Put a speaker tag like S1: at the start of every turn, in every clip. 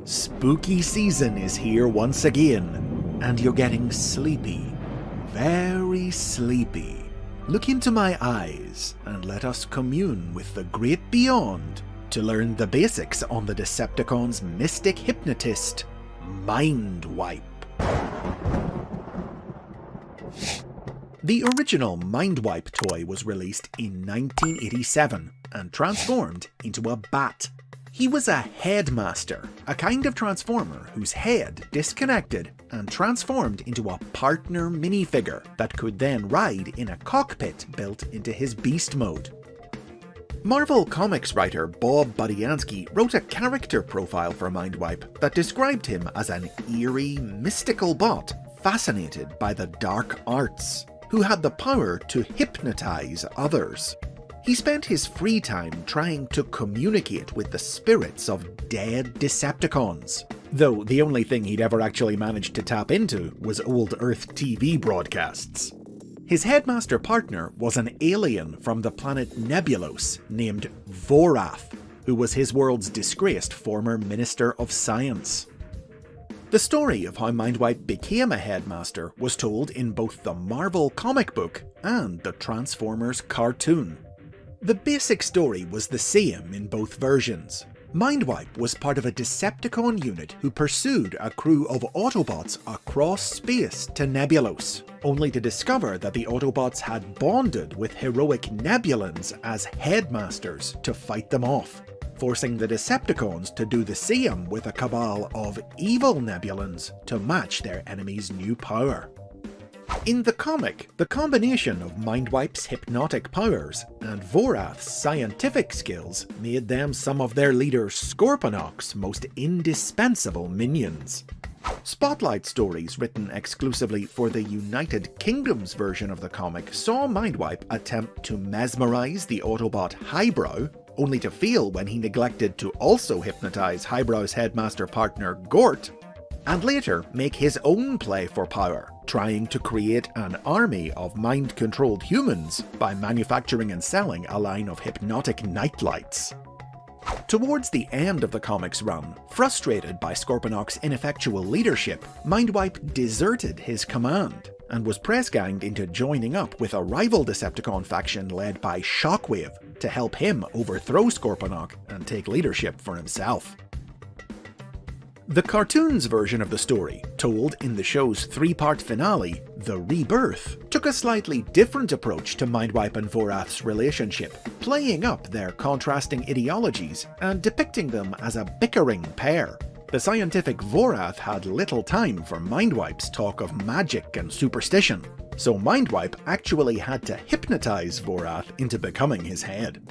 S1: Spooky season is here once again, and you're getting sleepy. Very sleepy. Look into my eyes and let us commune with the great beyond to learn the basics on the Decepticons' mystic hypnotist, Mindwipe. The original Mindwipe toy was released in 1987 and transformed into a bat. He was a headmaster, a kind of transformer whose head disconnected and transformed into a partner minifigure that could then ride in a cockpit built into his beast mode. Marvel Comics writer Bob Budiansky wrote a character profile for Mindwipe that described him as an eerie, mystical bot fascinated by the dark arts, who had the power to hypnotize others. He spent his free time trying to communicate with the spirits of dead Decepticons, though the only thing he'd ever actually managed to tap into was old Earth TV broadcasts. His headmaster partner was an alien from the planet Nebulos named Vorath, who was his world's disgraced former Minister of Science. The story of how Mindwipe became a headmaster was told in both the Marvel comic book and the Transformers cartoon. The basic story was the same in both versions. Mindwipe was part of a Decepticon unit who pursued a crew of Autobots across space to Nebulos, only to discover that the Autobots had bonded with heroic Nebulans as headmasters to fight them off, forcing the Decepticons to do the same with a cabal of evil Nebulans to match their enemy's new power. In the comic, the combination of Mindwipe's hypnotic powers and Vorath's scientific skills made them some of their leader Scorponok's most indispensable minions. Spotlight stories written exclusively for the United Kingdom's version of the comic saw Mindwipe attempt to mesmerize the Autobot Highbrow, only to fail when he neglected to also hypnotize Highbrow's headmaster partner Gort, and later make his own play for power, trying to create an army of mind-controlled humans by manufacturing and selling a line of hypnotic nightlights. Towards the end of the comic's run, frustrated by Scorponok's ineffectual leadership, Mindwipe deserted his command and was press-ganged into joining up with a rival Decepticon faction led by Shockwave to help him overthrow Scorponok and take leadership for himself. The cartoon's version of the story, told in the show's three-part finale, The Rebirth, took a slightly different approach to Mindwipe and Vorath's relationship, playing up their contrasting ideologies and depicting them as a bickering pair. The scientific Vorath had little time for Mindwipe's talk of magic and superstition, so Mindwipe actually had to hypnotize Vorath into becoming his head.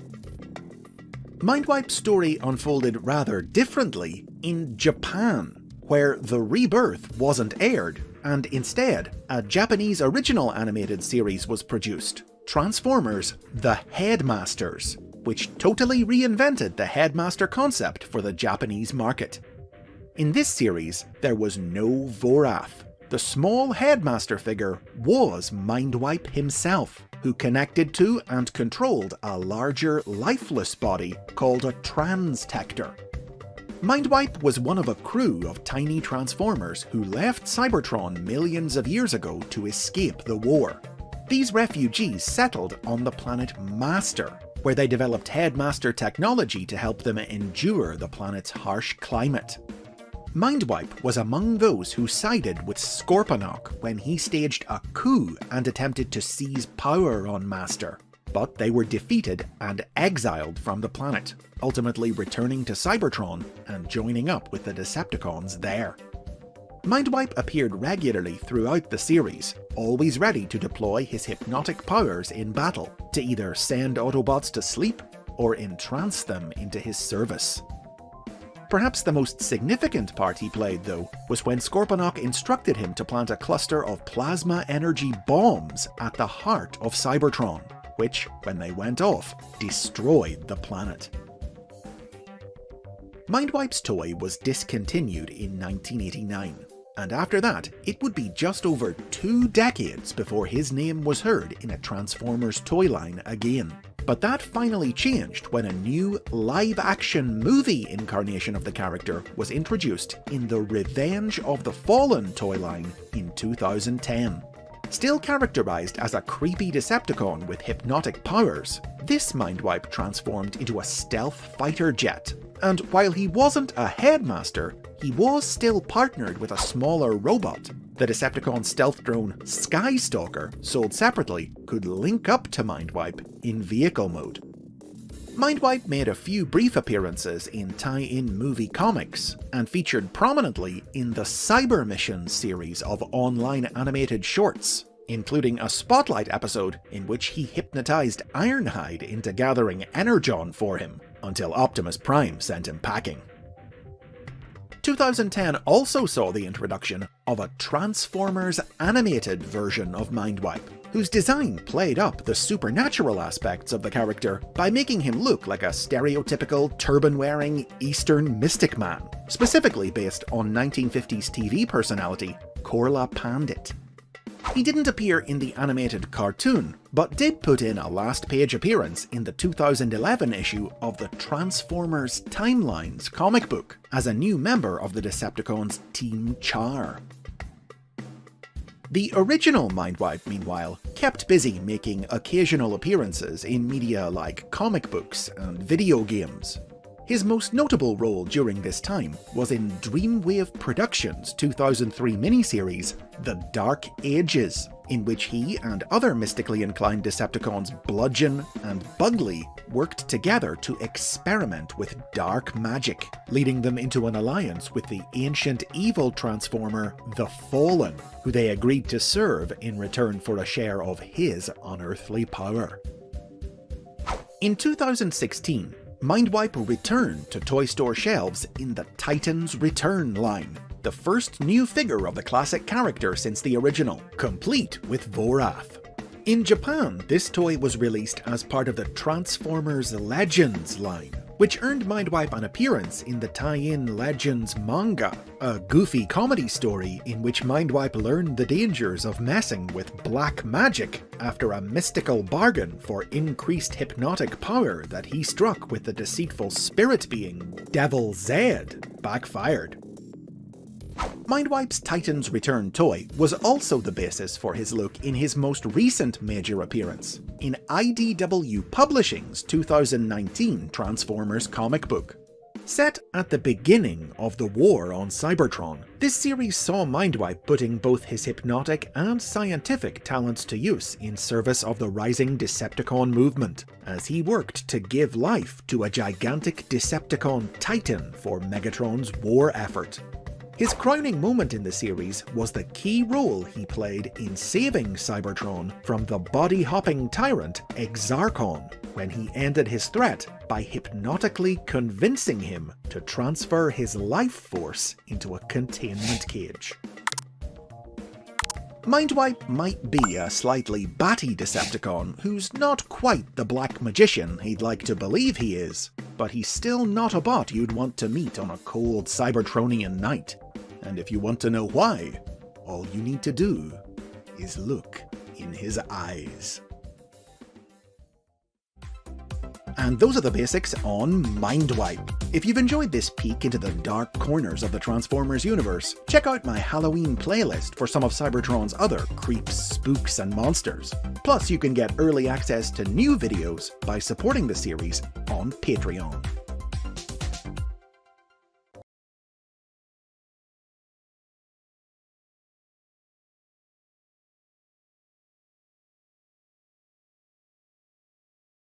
S1: Mindwipe's story unfolded rather differently in Japan, where The Rebirth wasn't aired, and instead, a Japanese original animated series was produced, Transformers: The Headmasters, which totally reinvented the headmaster concept for the Japanese market. In this series, there was no Vorath. The small headmaster figure was Mindwipe himself, who connected to and controlled a larger, lifeless body called a transtector. Mindwipe was one of a crew of tiny transformers who left Cybertron millions of years ago to escape the war. These refugees settled on the planet Master, where they developed headmaster technology to help them endure the planet's harsh climate. Mindwipe was among those who sided with Scorponok when he staged a coup and attempted to seize power on Master, but they were defeated and exiled from the planet, ultimately returning to Cybertron and joining up with the Decepticons there. Mindwipe appeared regularly throughout the series, always ready to deploy his hypnotic powers in battle to either send Autobots to sleep or entrance them into his service. Perhaps the most significant part he played, though, was when Scorponok instructed him to plant a cluster of plasma energy bombs at the heart of Cybertron, which, when they went off, destroyed the planet. Mindwipe's toy was discontinued in 1989, and after that, it would be just over 2 decades before his name was heard in a Transformers toy line again. But that finally changed when a new live-action movie incarnation of the character was introduced in the Revenge of the Fallen toy line in 2010. Still characterized as a creepy Decepticon with hypnotic powers, this Mindwipe transformed into a stealth fighter jet, and while he wasn't a headmaster, he was still partnered with a smaller robot. The Decepticon stealth drone Skystalker, sold separately, could link up to Mindwipe in vehicle mode. Mindwipe made a few brief appearances in tie-in movie comics, and featured prominently in the Cyber Mission series of online animated shorts, including a spotlight episode in which he hypnotized Ironhide into gathering Energon for him, until Optimus Prime sent him packing. 2010 also saw the introduction of a Transformers animated version of Mindwipe, whose design played up the supernatural aspects of the character by making him look like a stereotypical turban-wearing Eastern mystic man, specifically based on 1950s TV personality Korla Pandit. He didn't appear in the animated cartoon, but did put in a last-page appearance in the 2011 issue of the Transformers Timelines comic book, as a new member of the Decepticons Team Char. The original Mindwipe, meanwhile, kept busy making occasional appearances in media like comic books and video games. His most notable role during this time was in Dreamwave Productions' 2003 miniseries, The Dark Ages, in which he and other mystically inclined Decepticons Bludgeon and Bugley worked together to experiment with dark magic, leading them into an alliance with the ancient evil transformer The Fallen, who they agreed to serve in return for a share of his unearthly power. In 2016, Mindwipe returned to toy store shelves in the Titans Return line, the first new figure of the classic character since the original, complete with Vorath. In Japan, this toy was released as part of the Transformers Legends line, which earned Mindwipe an appearance in the tie-in Legends manga, a goofy comedy story in which Mindwipe learned the dangers of messing with black magic after a mystical bargain for increased hypnotic power that he struck with the deceitful spirit being Devil Zed backfired. Mindwipe's Titans Return toy was also the basis for his look in his most recent major appearance, in IDW Publishing's 2019 Transformers comic book. Set at the beginning of the war on Cybertron, this series saw Mindwipe putting both his hypnotic and scientific talents to use in service of the rising Decepticon movement, as he worked to give life to a gigantic Decepticon Titan for Megatron's war effort. His crowning moment in the series was the key role he played in saving Cybertron from the body-hopping tyrant Exarchon, when he ended his threat by hypnotically convincing him to transfer his life force into a containment cage. Mindwipe might be a slightly batty Decepticon who's not quite the black magician he'd like to believe he is, but he's still not a bot you'd want to meet on a cold Cybertronian night. And if you want to know why, all you need to do is look in his eyes. And those are the basics on Mindwipe. If you've enjoyed this peek into the dark corners of the Transformers universe, check out my Halloween playlist for some of Cybertron's other creeps, spooks, and monsters. Plus, you can get early access to new videos by supporting the series on Patreon.